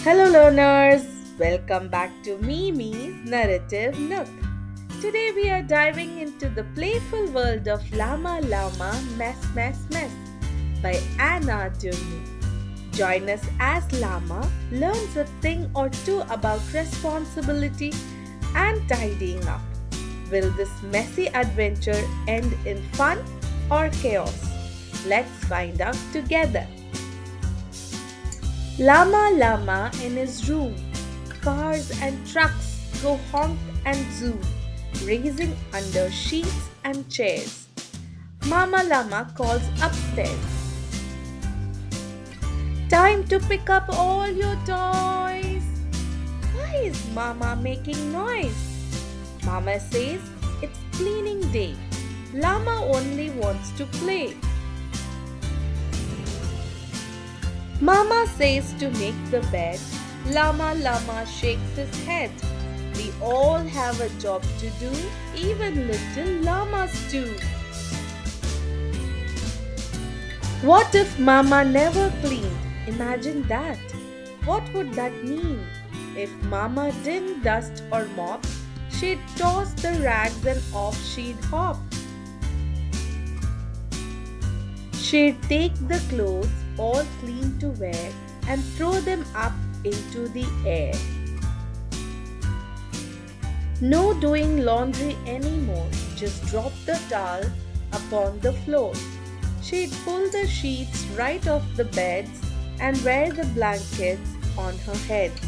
Hello, learners! Welcome back to Mimi's Narrative Nook. Today we are diving into the playful world of Llama Llama Mess by Anna Dewdney. Join us as Llama learns a thing or two about responsibility and tidying up. Will this messy adventure end in fun or chaos? Let's find out together. Llama Llama in his room. Cars and trucks go honk and zoom, racing under sheets and chairs. Mama Llama calls upstairs. Time to pick up all your toys. Why is Mama making noise? Mama says it's cleaning day. Llama only wants to play. Mama says to make the bed. Llama Llama shakes his head. We all have a job to do, even little llamas too. What if Mama never cleaned? Imagine that. What would that mean? If Mama didn't dust or mop, she'd toss the rags and off she'd hop. She'd take the clothes all clean to wear and throw them up into the air. No doing laundry anymore, just drop the towel upon the floor. She'd pull the sheets right off the beds and wear the blankets on her heads.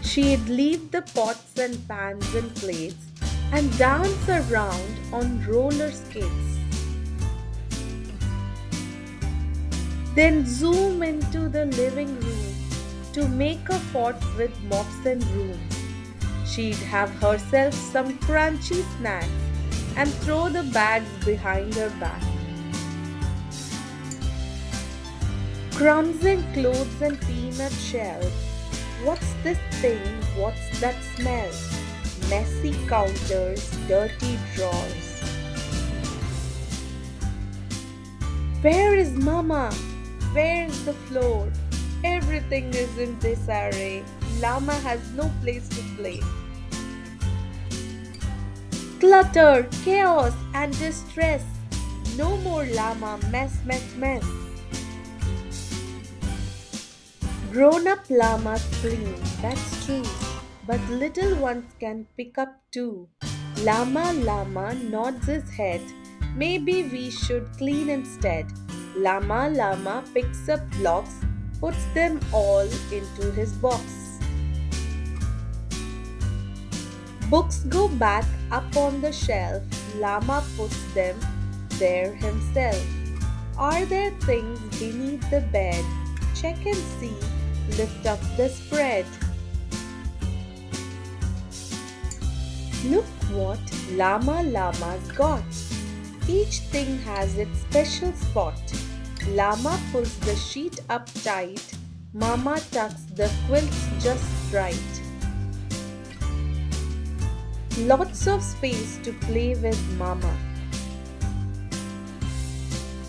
She'd leave the pots and pans and plates and dance around on roller skates. Then zoom into the living room to make a fort with mops and brooms. She'd have herself some crunchy snacks and throw the bags behind her back. Crumbs and clothes and peanut shells. What's this thing? What's that smell? Messy counters, dirty drawers. Where is Mama? Where's the floor? Everything is in disarray. Llama has no place to play. Clutter, chaos, and distress. No more llama mess. Grown-up llamas clean, that's true. But little ones can pick up too. Llama nods his head. Maybe we should clean instead. Llama picks up blocks, puts them all into his box. Books go back up on the shelf. Llama puts them there himself. Are there things beneath the bed? Check and see. Lift up the spread. Look what Llama's got. Each thing has its special spot. Llama pulls the sheet up tight. Mama tucks the quilts just right. Lots of space to play with Mama.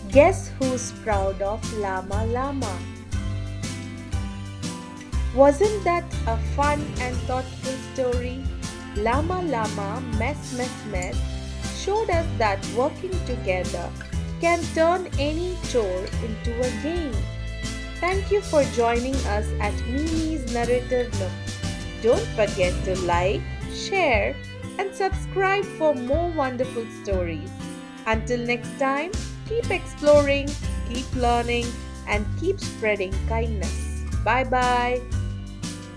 Guess who's proud of Llama? Wasn't that a fun and thoughtful story? Llama mess showed us that working together can turn any chore into a game. Thank you for joining us at Mimi's Narrative Nook. Don't forget to like, share, and subscribe for more wonderful stories. Until next time, keep exploring, keep learning, and keep spreading kindness. Bye bye.